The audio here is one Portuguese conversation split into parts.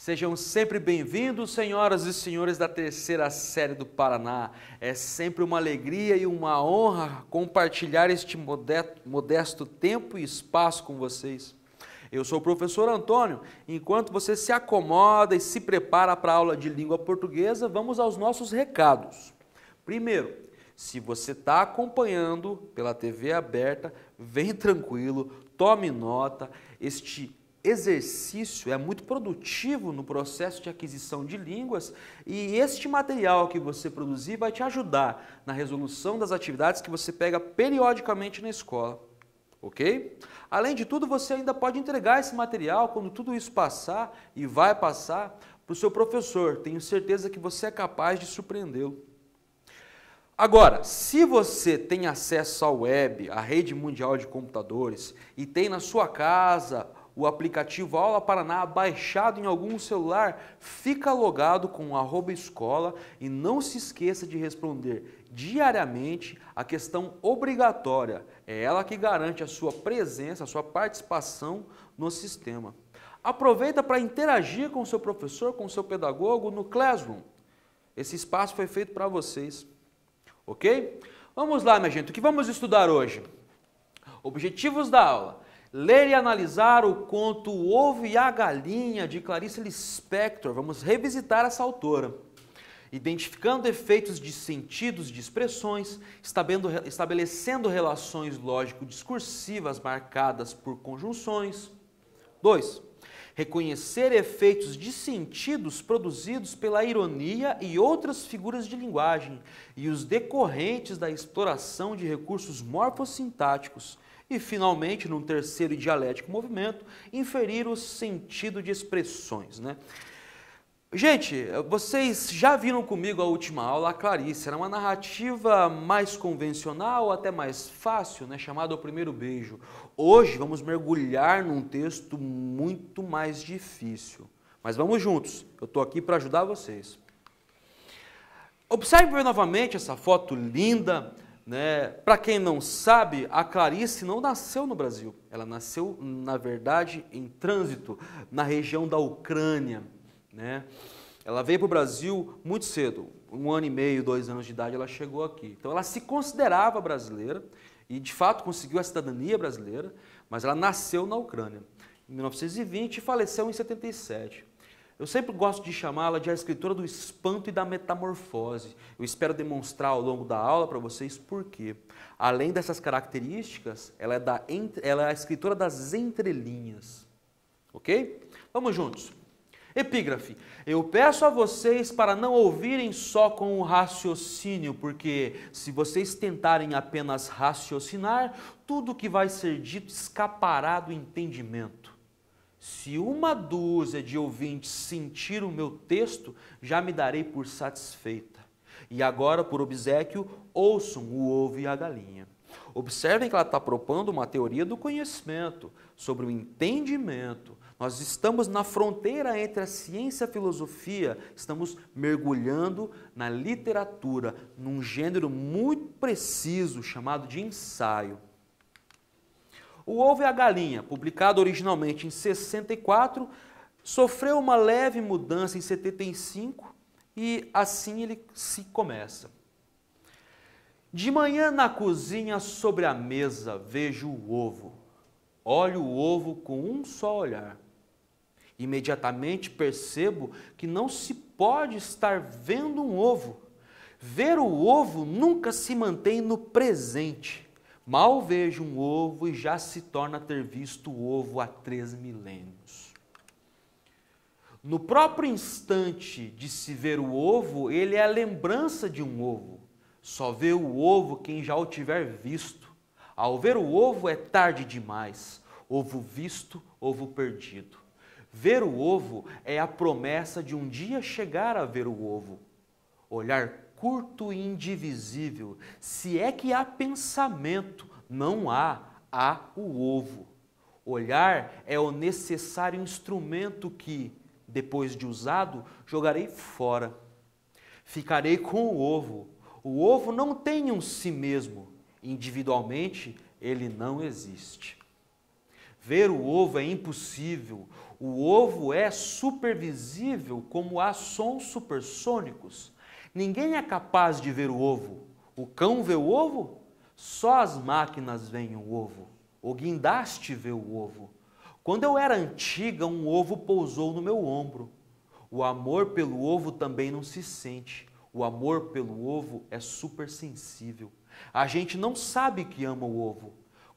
Sejam sempre bem-vindos, senhoras e senhores da terceira série do Paraná. É sempre uma alegria e uma honra compartilhar este modesto tempo e espaço com vocês. Eu sou o professor Antônio. Enquanto você se acomoda e se prepara para a aula de língua portuguesa, vamos aos nossos recados. Primeiro, se você está acompanhando pela TV aberta, vem tranquilo, tome nota. Este exercício é muito produtivo no processo de aquisição de línguas e este material que você produzir vai te ajudar na resolução das atividades que você pega periodicamente na escola, ok? Além de tudo, você ainda pode entregar esse material quando tudo isso passar e vai passar para o seu professor. Tenho certeza que você é capaz de surpreendê-lo. Agora, se você tem acesso à web, à rede mundial de computadores e tem na sua casa o aplicativo Aula Paraná baixado em algum celular, fica logado com o @escola e não se esqueça de responder diariamente a questão obrigatória. É ela que garante a sua presença, a sua participação no sistema. Aproveita para interagir com o seu professor, com o seu pedagogo no Classroom. Esse espaço foi feito para vocês. Ok? Vamos lá, minha gente. O que vamos estudar hoje? Objetivos da aula. Ler e analisar o conto O Ovo e a Galinha, de Clarice Lispector. Vamos revisitar essa autora. Identificando efeitos de sentidos de expressões, estabelecendo relações lógico-discursivas marcadas por conjunções. 2. Reconhecer efeitos de sentidos produzidos pela ironia e outras figuras de linguagem e os decorrentes da exploração de recursos morfossintáticos. E, finalmente, num terceiro e dialético movimento, inferir o sentido de expressões, né? Gente, vocês já viram comigo a última aula, a Clarice. Era uma narrativa mais convencional, até mais fácil, né? Chamada O Primeiro Beijo. Hoje vamos mergulhar num texto muito mais difícil. Mas vamos juntos, eu estou aqui para ajudar vocês. Observe novamente essa foto linda, né? Para quem não sabe, a Clarice não nasceu no Brasil. Ela nasceu, na verdade, em trânsito, na região da Ucrânia, né? Ela veio para o Brasil muito cedo, 1 ano e meio, 2 anos de idade ela chegou aqui. Então ela se considerava brasileira e de fato conseguiu a cidadania brasileira, mas ela nasceu na Ucrânia em 1920 e faleceu em 77. Eu sempre gosto de chamá-la de a escritora do espanto e da metamorfose. Eu espero demonstrar ao longo da aula para vocês por quê. Além dessas características, ela é a escritora das entrelinhas. Ok? Vamos juntos. Epígrafe. Eu peço a vocês para não ouvirem só com o raciocínio, porque se vocês tentarem apenas raciocinar, tudo que vai ser dito escapará do entendimento. Se 1 dúzia de ouvintes sentir o meu texto, já me darei por satisfeita. E agora, por obséquio, ouçam O Ovo e a Galinha. Observem que ela está propondo uma teoria do conhecimento, sobre o entendimento. Nós estamos na fronteira entre a ciência e a filosofia, estamos mergulhando na literatura, num gênero muito preciso chamado de ensaio. O Ovo e a Galinha, publicado originalmente em 64, sofreu uma leve mudança em 75 e assim ele se começa. De manhã na cozinha sobre a mesa vejo o ovo. Olho o ovo com um só olhar. Imediatamente percebo que não se pode estar vendo um ovo. Ver o ovo nunca se mantém no presente. Mal vejo um ovo e já se torna ter visto o ovo há 3 milênios. No próprio instante de se ver o ovo, ele é a lembrança de um ovo. Só vê o ovo quem já o tiver visto. Ao ver o ovo é tarde demais. Ovo visto, ovo perdido. Ver o ovo é a promessa de um dia chegar a ver o ovo. Olhar curto e indivisível, se é que há pensamento, não há o ovo. Olhar é o necessário instrumento que, depois de usado, jogarei fora. Ficarei com o ovo. O ovo não tem um si mesmo. Individualmente, ele não existe. Ver o ovo é impossível. O ovo é supervisível como há sons supersônicos. Ninguém é capaz de ver o ovo. O cão vê o ovo? Só as máquinas veem o ovo. O guindaste vê o ovo. Quando eu era antiga, um ovo pousou no meu ombro. O amor pelo ovo também não se sente. O amor pelo ovo é supersensível. A gente não sabe que ama o ovo.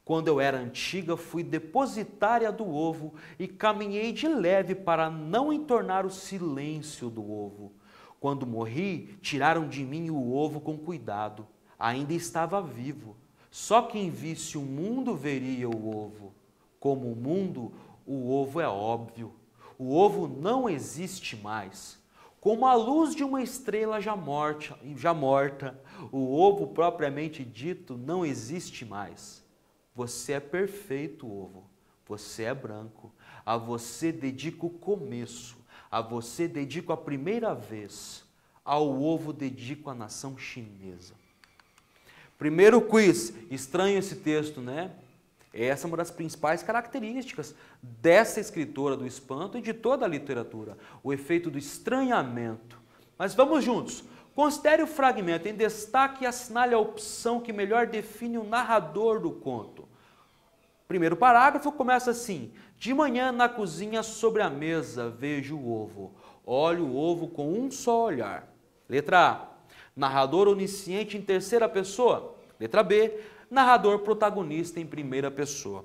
Quando eu era antiga, fui depositária do ovo e caminhei de leve para não entornar o silêncio do ovo. Quando morri, tiraram de mim o ovo com cuidado. Ainda estava vivo. Só quem visse o mundo veria o ovo. Como o mundo, o ovo é óbvio. O ovo não existe mais. Como a luz de uma estrela já morta, o ovo propriamente dito não existe mais. Você é perfeito, ovo. Você é branco. A você dedico o começo. A você dedico a primeira vez. Ao ovo dedico a nação chinesa. Primeiro quiz. Estranho esse texto, né? Essa é uma das principais características dessa escritora do espanto e de toda a literatura. O efeito do estranhamento. Mas vamos juntos. Considere o fragmento em destaque e assinale a opção que melhor define o narrador do conto. Primeiro parágrafo começa assim: de manhã na cozinha sobre a mesa vejo o ovo. Olho o ovo com um só olhar. Letra A. Narrador onisciente em terceira pessoa. Letra B. Narrador protagonista em primeira pessoa.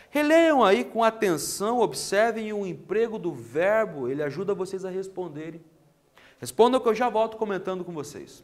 Releiam aí com atenção, observem o emprego do verbo, ele ajuda vocês a responderem. Respondam que eu já volto comentando com vocês.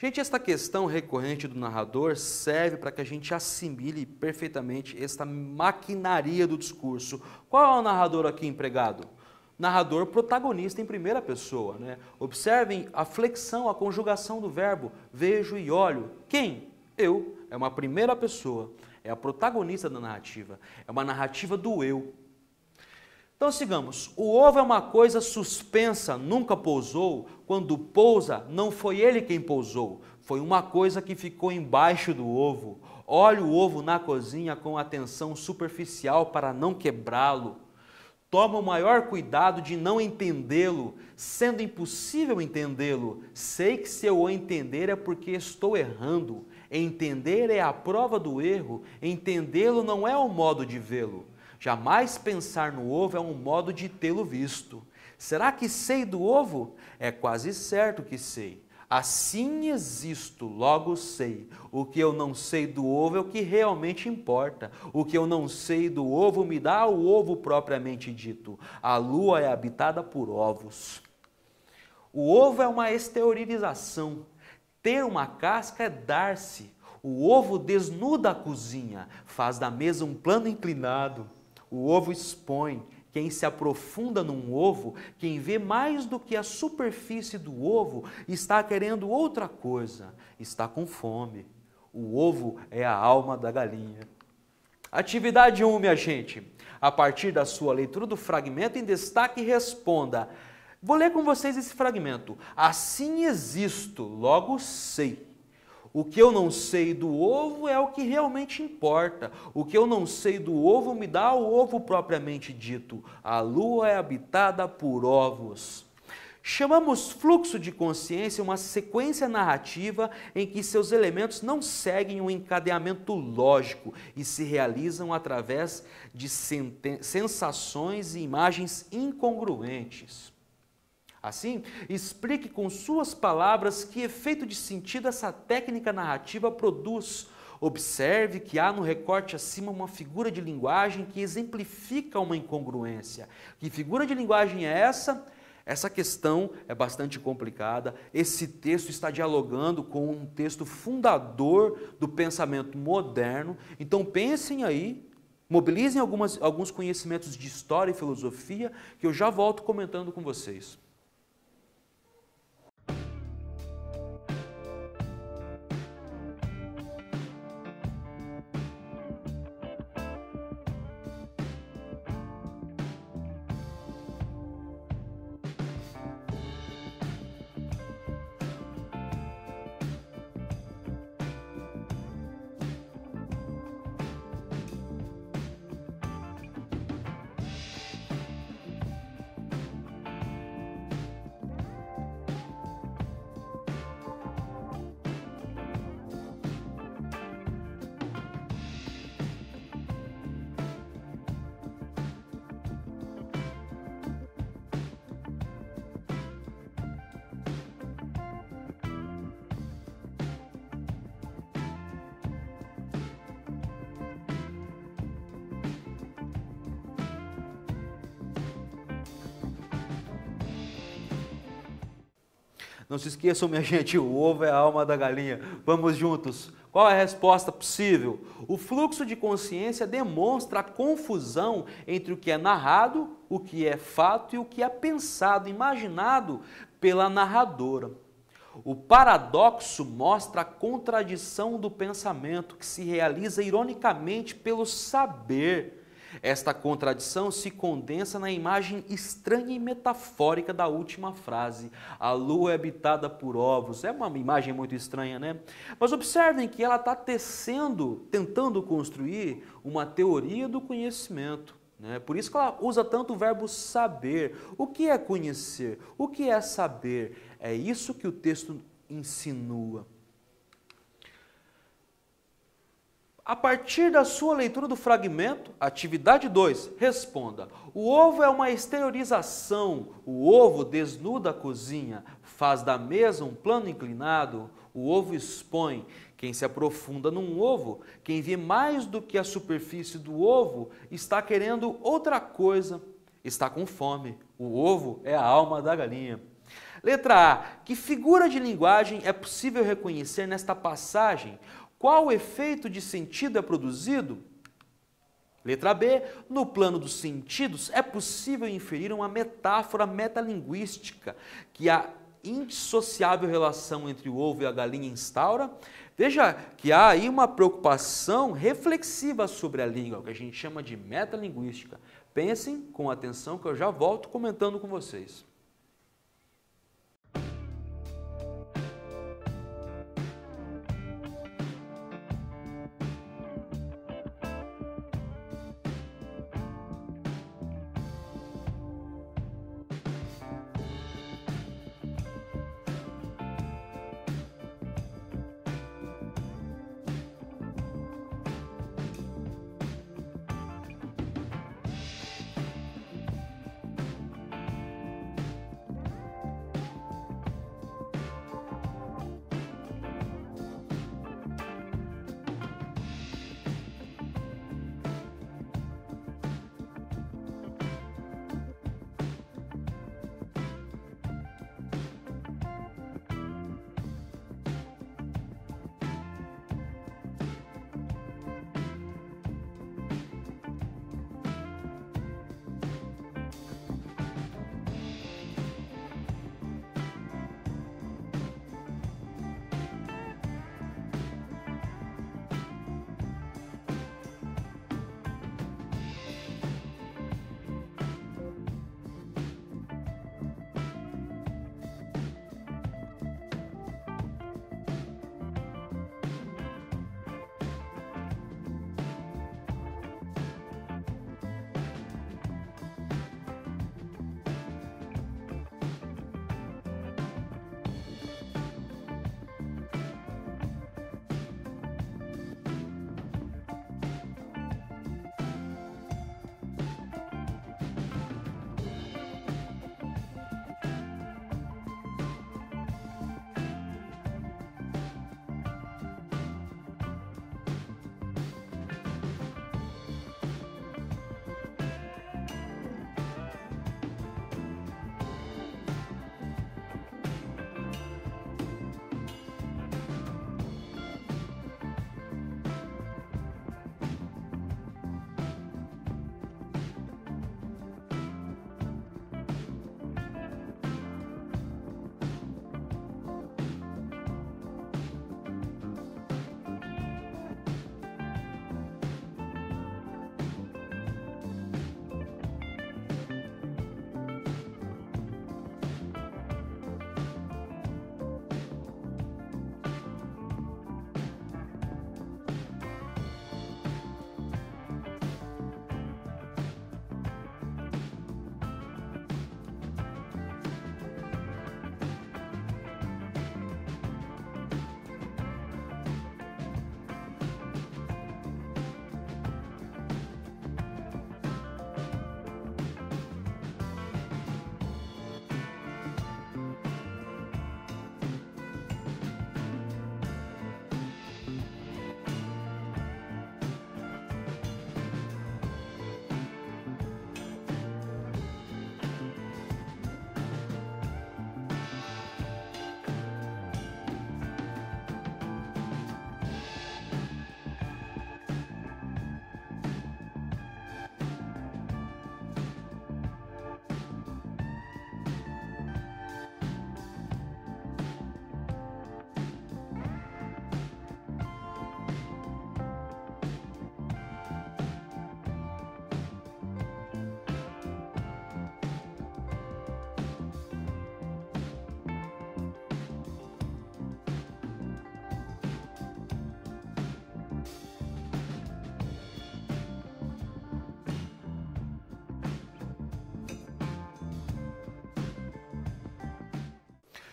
Gente, esta questão recorrente do narrador serve para que a gente assimile perfeitamente esta maquinaria do discurso. Qual é o narrador aqui empregado? Narrador protagonista em primeira pessoa, né? Observem a flexão, a conjugação do verbo vejo e olho. Quem? Eu. É uma primeira pessoa. É a protagonista da narrativa. É uma narrativa do eu. Então sigamos. O ovo é uma coisa suspensa, nunca pousou. Quando pousa, não foi ele quem pousou. Foi uma coisa que ficou embaixo do ovo. Olhe o ovo na cozinha com atenção superficial para não quebrá-lo. Toma o maior cuidado de não entendê-lo, sendo impossível entendê-lo. Sei que se eu o entender é porque estou errando. Entender é a prova do erro, entendê-lo não é o modo de vê-lo. Jamais pensar no ovo é um modo de tê-lo visto. Será que sei do ovo? É quase certo que sei. Assim existo, logo sei. O que eu não sei do ovo é o que realmente importa. O que eu não sei do ovo me dá o ovo propriamente dito. A lua é habitada por ovos. O ovo é uma exteriorização. Ter uma casca é dar-se. O ovo desnuda a cozinha, faz da mesa um plano inclinado. O ovo expõe. Quem se aprofunda num ovo, quem vê mais do que a superfície do ovo, está querendo outra coisa, está com fome. O ovo é a alma da galinha. Atividade 1, minha gente. A partir da sua leitura do fragmento, em destaque, responda. Vou ler com vocês esse fragmento. Assim existo, logo sei. O que eu não sei do ovo é o que realmente importa. O que eu não sei do ovo me dá o ovo propriamente dito. A lua é habitada por ovos. Chamamos fluxo de consciência uma sequência narrativa em que seus elementos não seguem um encadeamento lógico e se realizam através de sensações e imagens incongruentes. Assim, explique com suas palavras que efeito de sentido essa técnica narrativa produz. Observe que há no recorte acima uma figura de linguagem que exemplifica uma incongruência. Que figura de linguagem é essa? Essa questão é bastante complicada. Esse texto está dialogando com um texto fundador do pensamento moderno. Então pensem aí, mobilizem alguns conhecimentos de história e filosofia, que eu já volto comentando com vocês. Não se esqueçam, minha gente, o ovo é a alma da galinha. Vamos juntos. Qual é a resposta possível? O fluxo de consciência demonstra a confusão entre o que é narrado, o que é fato e o que é pensado, imaginado pela narradora. O paradoxo mostra a contradição do pensamento que se realiza ironicamente pelo saber. Esta contradição se condensa na imagem estranha e metafórica da última frase. A lua é habitada por ovos. É uma imagem muito estranha, né? Mas observem que ela está tentando construir uma teoria do conhecimento. Por isso que ela usa tanto o verbo saber. O que é conhecer? O que é saber? É isso que o texto insinua. A partir da sua leitura do fragmento, atividade 2, responda. O ovo é uma exteriorização. O ovo desnuda a cozinha, faz da mesa um plano inclinado. O ovo expõe. Quem se aprofunda num ovo, quem vê mais do que a superfície do ovo, está querendo outra coisa, está com fome. O ovo é a alma da galinha. Letra A. Que figura de linguagem é possível reconhecer nesta passagem? Qual efeito de sentido é produzido? Letra B. No plano dos sentidos, é possível inferir uma metáfora metalinguística que a indissociável relação entre o ovo e a galinha instaura? Veja que há aí uma preocupação reflexiva sobre a língua, o que a gente chama de metalinguística. Pensem com atenção que eu já volto comentando com vocês.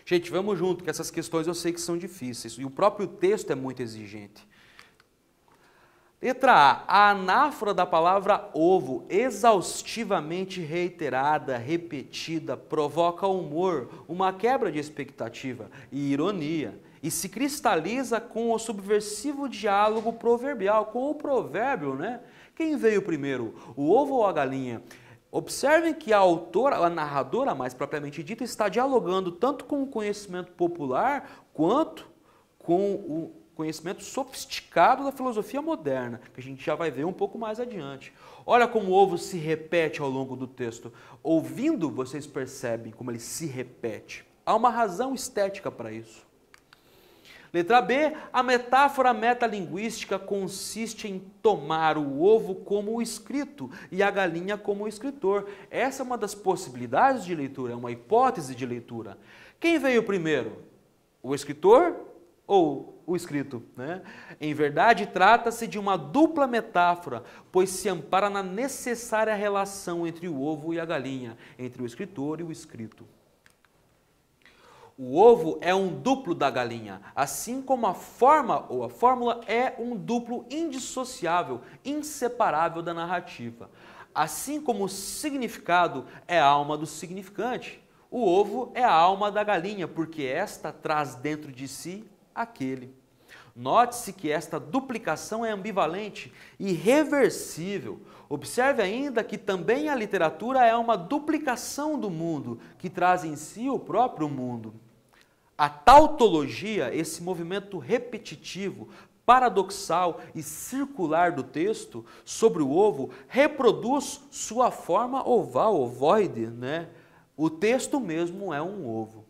Gente, vamos junto, que essas questões eu sei que são difíceis. E o próprio texto é muito exigente. Letra A. A anáfora da palavra ovo, exaustivamente reiterada, repetida, provoca humor, uma quebra de expectativa e ironia, e se cristaliza com o subversivo diálogo proverbial, com o provérbio, né? Quem veio primeiro, o ovo ou a galinha? Observem que a autora, a narradora mais propriamente dita, está dialogando tanto com o conhecimento popular quanto com o conhecimento sofisticado da filosofia moderna, que a gente já vai ver um pouco mais adiante. Olha como o ovo se repete ao longo do texto. Ouvindo, vocês percebem como ele se repete. Há uma razão estética para isso. Letra B, a metáfora metalinguística consiste em tomar o ovo como o escrito e a galinha como o escritor. Essa é uma das possibilidades de leitura, é uma hipótese de leitura. Quem veio primeiro? O escritor ou o escrito, né? Em verdade, trata-se de uma dupla metáfora, pois se ampara na necessária relação entre o ovo e a galinha, entre o escritor e o escrito. O ovo é um duplo da galinha, assim como a forma ou a fórmula é um duplo indissociável, inseparável da narrativa. Assim como o significado é a alma do significante, o ovo é a alma da galinha, porque esta traz dentro de si aquele. Note-se que esta duplicação é ambivalente e reversível. Observe ainda que também a literatura é uma duplicação do mundo, que traz em si o próprio mundo. A tautologia, esse movimento repetitivo, paradoxal e circular do texto sobre o ovo, reproduz sua forma oval, ovoide, né? O texto mesmo é um ovo.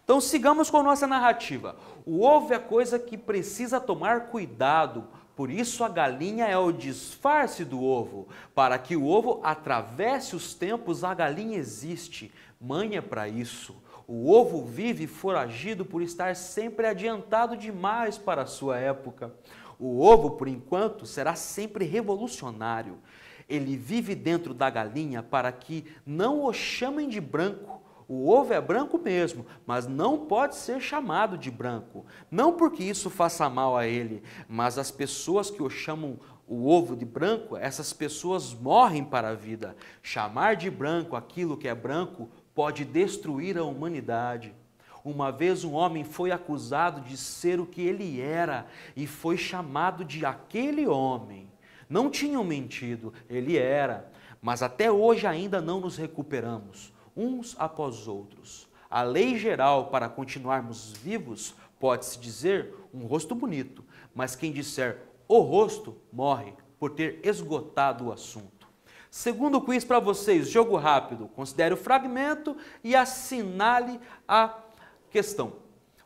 Então sigamos com nossa narrativa. O ovo é coisa que precisa tomar cuidado, por isso a galinha é o disfarce do ovo. Para que o ovo atravesse os tempos, a galinha existe. Mãe é para isso. O ovo vive foragido por estar sempre adiantado demais para a sua época. O ovo, por enquanto, será sempre revolucionário. Ele vive dentro da galinha para que não o chamem de branco. O ovo é branco mesmo, mas não pode ser chamado de branco. Não porque isso faça mal a ele, mas as pessoas que o chamam o ovo de branco, essas pessoas morrem para a vida. Chamar de branco aquilo que é branco pode destruir a humanidade. Uma vez um homem foi acusado de ser o que ele era e foi chamado de aquele homem. Não tinham mentido, ele era, mas até hoje ainda não nos recuperamos, uns após outros. A lei geral para continuarmos vivos pode-se dizer um rosto bonito, mas quem disser o rosto morre por ter esgotado o assunto. Segundo quiz para vocês, jogo rápido. Considere o fragmento e assinale a questão.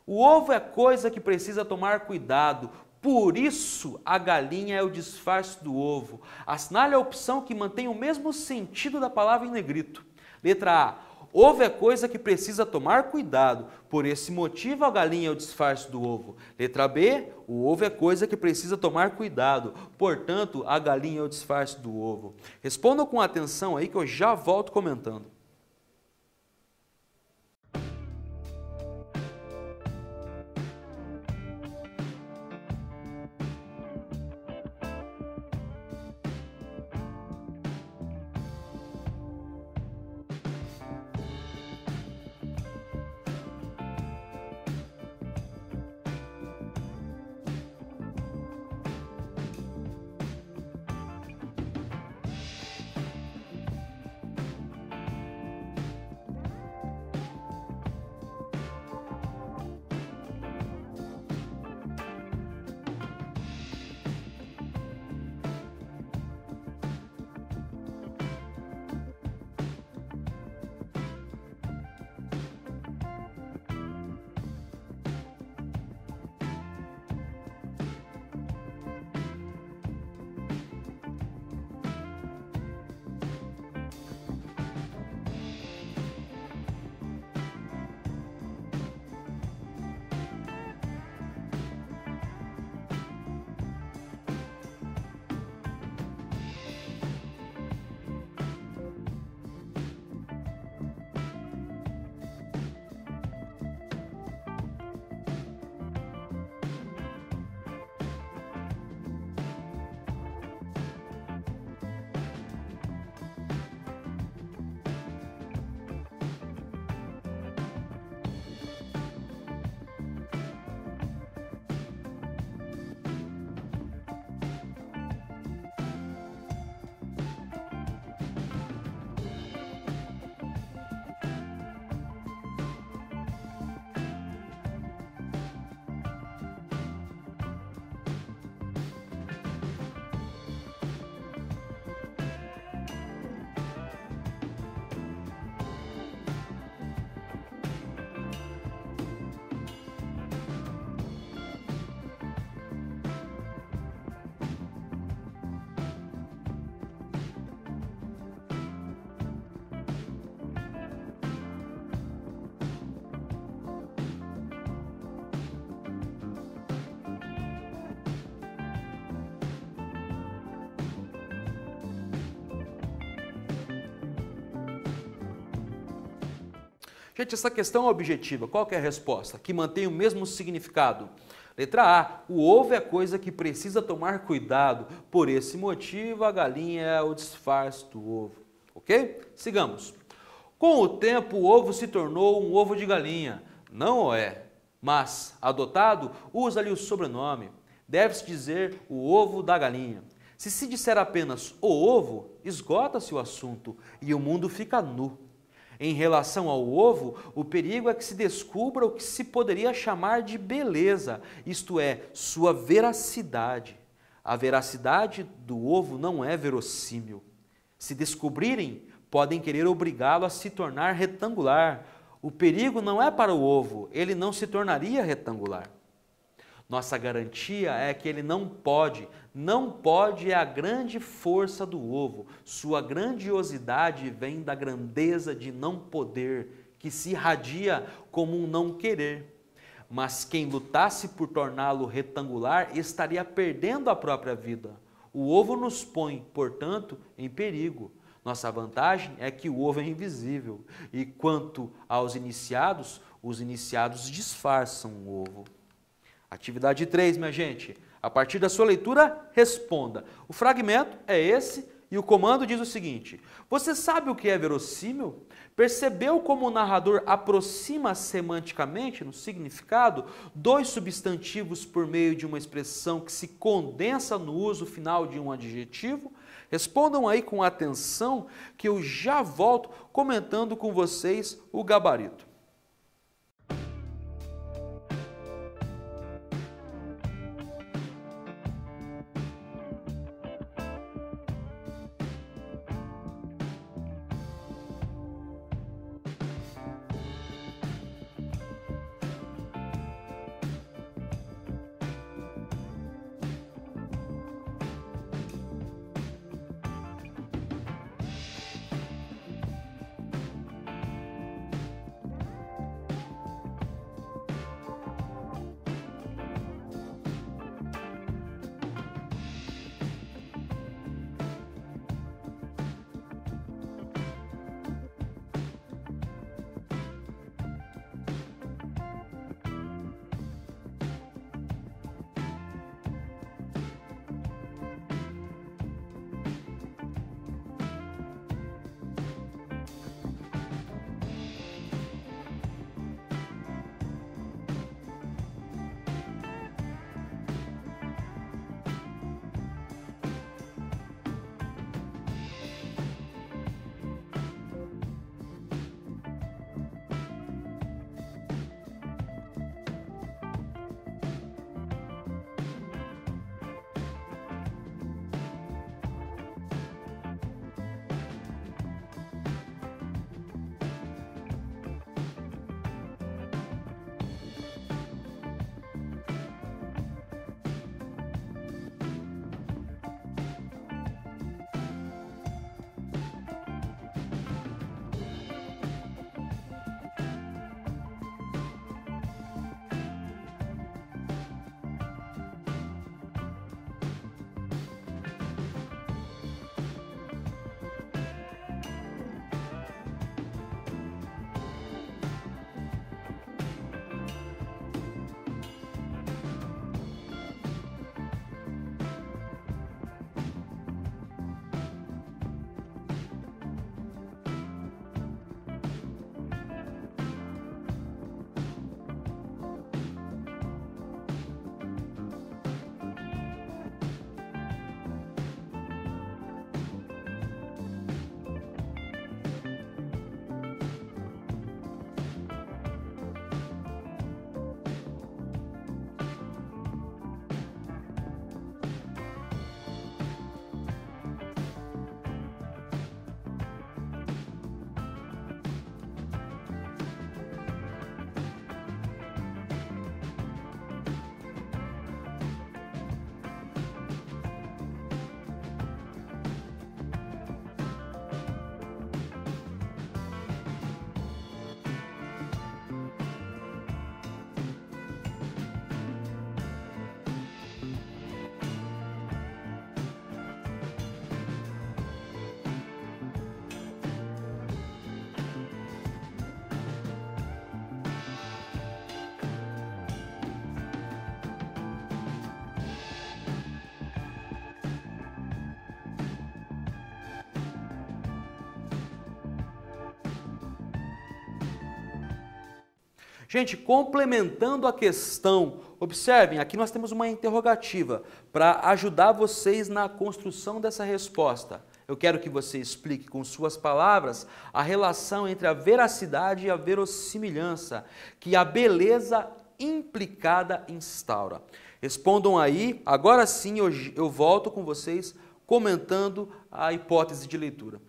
O ovo é coisa que precisa tomar cuidado, por isso a galinha é o disfarce do ovo. Assinale a opção que mantém o mesmo sentido da palavra em negrito. Letra A. Ovo é coisa que precisa tomar cuidado, por esse motivo a galinha é o disfarce do ovo. Letra B, o ovo é coisa que precisa tomar cuidado, portanto a galinha é o disfarce do ovo. Respondam com atenção aí que eu já volto comentando. Gente, essa questão é objetiva. Qual que é a resposta? Que mantém o mesmo significado. Letra A. O ovo é coisa que precisa tomar cuidado. Por esse motivo, a galinha é o disfarce do ovo. Ok? Sigamos. Com o tempo, o ovo se tornou um ovo de galinha. Não é. Mas, adotado, usa-lhe o sobrenome. Deve-se dizer o ovo da galinha. Se se disser apenas o ovo, esgota-se o assunto e o mundo fica nu. Em relação ao ovo, o perigo é que se descubra o que se poderia chamar de beleza, isto é, sua veracidade. A veracidade do ovo não é verossímil. Se descobrirem, podem querer obrigá-lo a se tornar retangular. O perigo não é para o ovo, ele não se tornaria retangular. Nossa garantia é que ele não pode é a grande força do ovo. Sua grandiosidade vem da grandeza de não poder, que se irradia como um não querer. Mas quem lutasse por torná-lo retangular estaria perdendo a própria vida. O ovo nos põe, portanto, em perigo. Nossa vantagem é que o ovo é invisível. E quanto aos iniciados, os iniciados disfarçam o ovo. Atividade 3, minha gente. A partir da sua leitura, responda. O fragmento é esse e o comando diz o seguinte: você sabe o que é verossímil? Percebeu como o narrador aproxima semanticamente, no significado, dois substantivos por meio de uma expressão que se condensa no uso final de um adjetivo? Respondam aí com atenção que eu já volto comentando com vocês o gabarito. Gente, complementando a questão, observem, aqui nós temos uma interrogativa para ajudar vocês na construção dessa resposta. Eu quero que você explique com suas palavras a relação entre a veracidade e a verossimilhança que a beleza implicada instaura. Respondam aí, agora sim eu volto com vocês comentando a hipótese de leitura.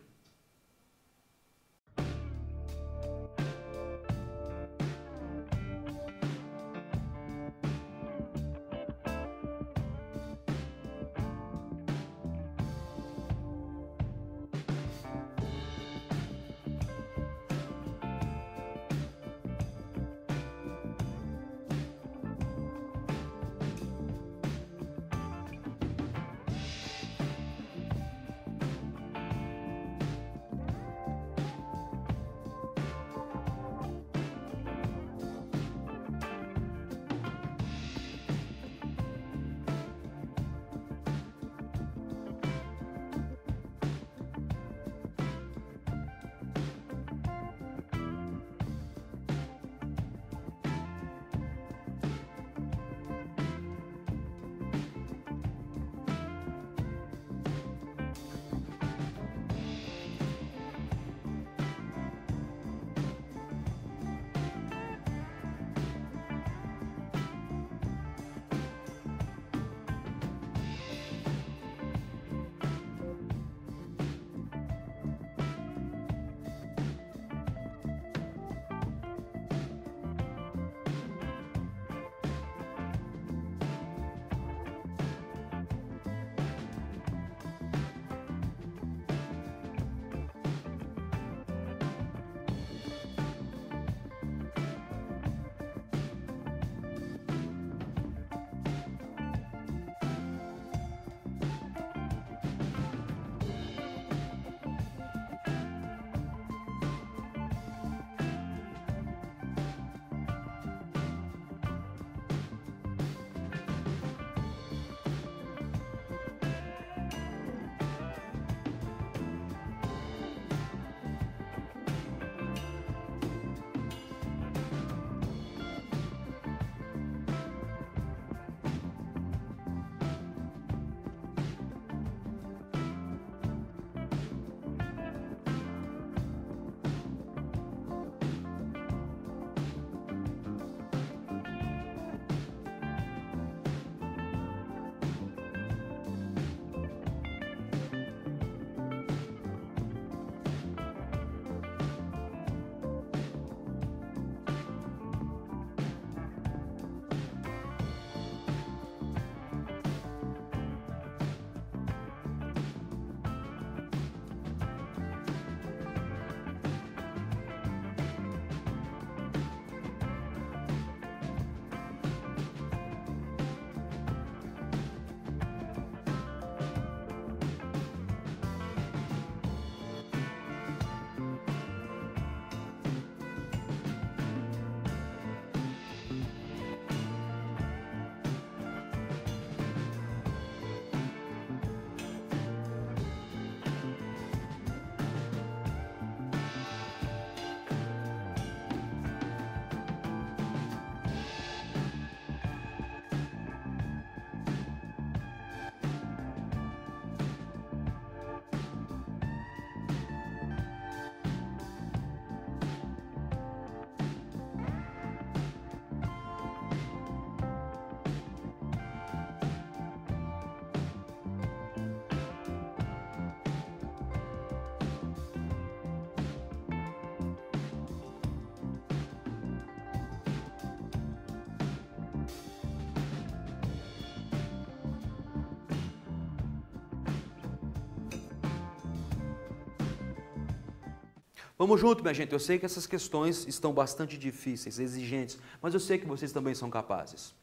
Vamos junto, minha gente. Eu sei que essas questões estão bastante difíceis, exigentes, mas eu sei que vocês também são capazes.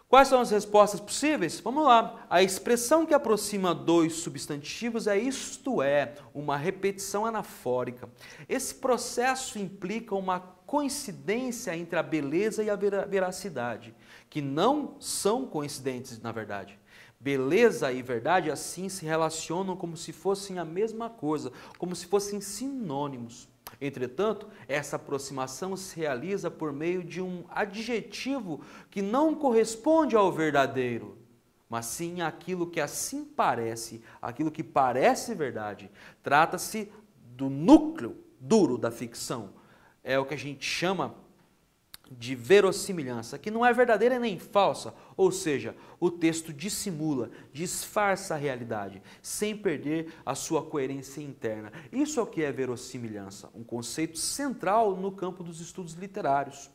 Quais são as respostas possíveis? Vamos lá. A expressão que aproxima dois substantivos é isto é, uma repetição anafórica. Esse processo implica uma coincidência entre a beleza e a veracidade, que não são coincidentes, na verdade. Beleza e verdade assim se relacionam como se fossem a mesma coisa, como se fossem sinônimos. Entretanto, essa aproximação se realiza por meio de um adjetivo que não corresponde ao verdadeiro, mas sim àquilo que assim parece, aquilo que parece verdade. Trata-se do núcleo duro da ficção. É o que a gente chama de verossimilhança, que não é verdadeira nem falsa, ou seja, o texto dissimula, disfarça a realidade, sem perder a sua coerência interna. Isso é o que é verossimilhança, um conceito central no campo dos estudos literários,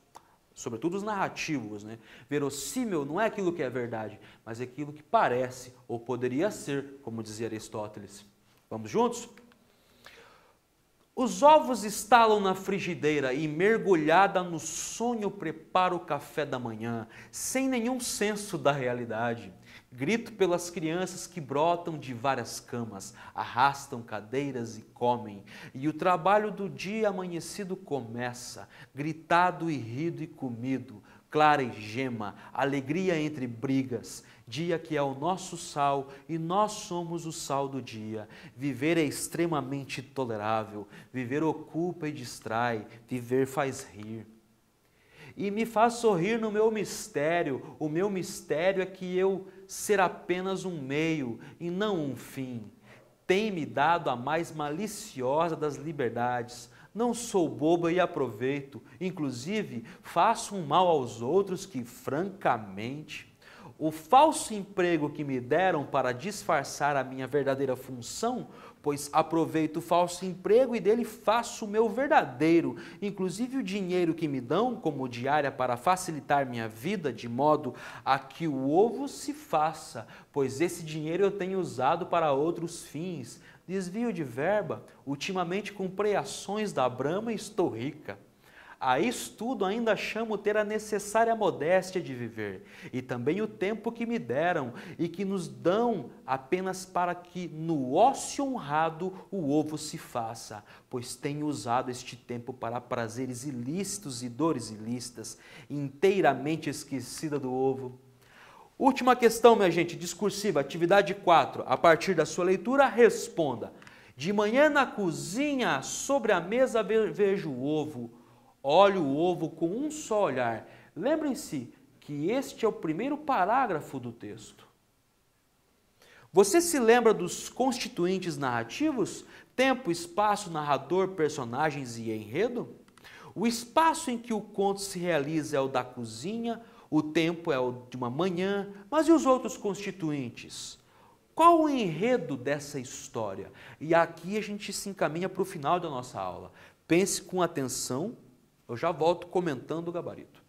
sobretudo os narrativos, né? Verossímil não é aquilo que é verdade, mas é aquilo que parece ou poderia ser, como dizia Aristóteles. Vamos juntos? Os ovos estalam na frigideira e, mergulhada no sonho, preparo o café da manhã, sem nenhum senso da realidade. Grito pelas crianças que brotam de várias camas, arrastam cadeiras e comem. E o trabalho do dia amanhecido começa, gritado e rido e comido, clara e gema, alegria entre brigas. Dia que é o nosso sal e nós somos o sal do dia. Viver é extremamente tolerável, viver ocupa e distrai, viver faz rir. E me faz sorrir no meu mistério, o meu mistério é que eu ser apenas um meio e não um fim. Tem-me dado a mais maliciosa das liberdades. Não sou boba e aproveito, inclusive faço um mal aos outros que, francamente, o falso emprego que me deram para disfarçar a minha verdadeira função, pois aproveito o falso emprego e dele faço o meu verdadeiro, inclusive o dinheiro que me dão como diária para facilitar minha vida, de modo a que o ovo se faça, pois esse dinheiro eu tenho usado para outros fins. Desvio de verba, ultimamente comprei ações da Brahma e estou rica. A isso tudo ainda chamo ter a necessária modéstia de viver, e também o tempo que me deram, e que nos dão apenas para que no ócio honrado o ovo se faça, pois tenho usado este tempo para prazeres ilícitos e dores ilícitas, inteiramente esquecida do ovo. Última questão, minha gente, discursiva, atividade 4. A partir da sua leitura, responda. De manhã na cozinha, sobre a mesa vejo o ovo. Olho o ovo com um só olhar. Lembrem-se que este é o primeiro parágrafo do texto. Você se lembra dos constituintes narrativos? Tempo, espaço, narrador, personagens e enredo? O espaço em que o conto se realiza é o da cozinha, o tempo é o de uma manhã, mas e os outros constituintes? Qual o enredo dessa história? E aqui a gente se encaminha para o final da nossa aula. Pense com atenção, eu já volto comentando o gabarito.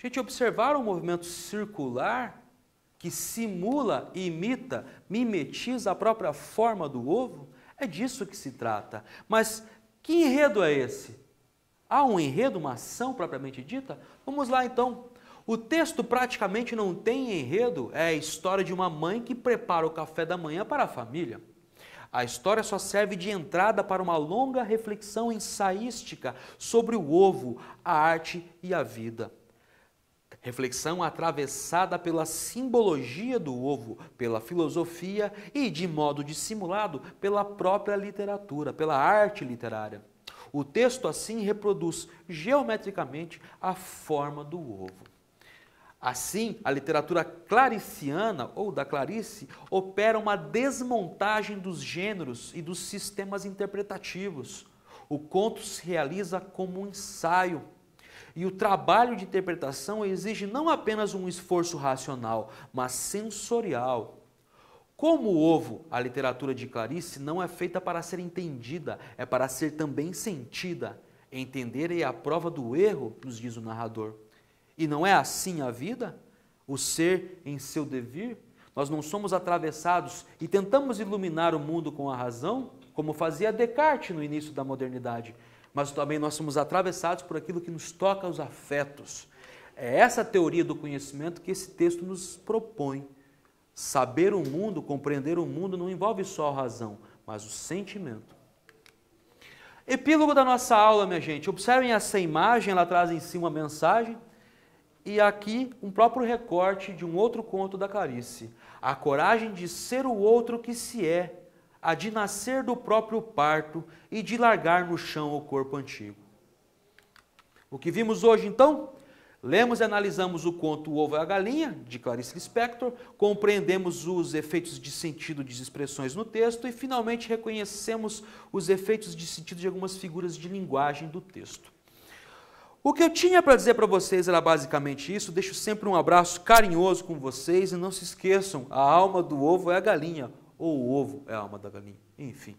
Gente, observaram o movimento circular que simula, imita, mimetiza a própria forma do ovo? É disso que se trata. Mas que enredo é esse? Há um enredo, uma ação propriamente dita? Vamos lá então. O texto praticamente não tem enredo, é a história de uma mãe que prepara o café da manhã para a família. A história só serve de entrada para uma longa reflexão ensaística sobre o ovo, a arte e a vida. Reflexão atravessada pela simbologia do ovo, pela filosofia e, de modo dissimulado, pela própria literatura, pela arte literária. O texto, assim, reproduz geometricamente a forma do ovo. Assim, a literatura clariciana, ou da Clarice, opera uma desmontagem dos gêneros e dos sistemas interpretativos. O conto se realiza como um ensaio. E o trabalho de interpretação exige não apenas um esforço racional, mas sensorial. Como o ovo, a literatura de Clarice não é feita para ser entendida, é para ser também sentida. Entender é a prova do erro, nos diz o narrador. E não é assim a vida? O ser em seu devir? Nós não somos atravessados e tentamos iluminar o mundo com a razão, como fazia Descartes no início da modernidade. Mas também nós somos atravessados por aquilo que nos toca os afetos. É essa teoria do conhecimento que esse texto nos propõe. Saber o mundo, compreender o mundo não envolve só a razão, mas o sentimento. Epílogo da nossa aula, minha gente. Observem essa imagem, ela traz em si uma mensagem. E aqui um próprio recorte de um outro conto da Clarice. A coragem de ser o outro que se é, a de nascer do próprio parto e de largar no chão o corpo antigo. O que vimos hoje, então? Lemos e analisamos o conto O Ovo e a Galinha, de Clarice Lispector, compreendemos os efeitos de sentido de expressões no texto e, finalmente, reconhecemos os efeitos de sentido de algumas figuras de linguagem do texto. O que eu tinha para dizer para vocês era basicamente isso. Deixo sempre um abraço carinhoso com vocês e não se esqueçam, a alma do ovo é a galinha, ou o ovo é a alma da galinha. Enfim.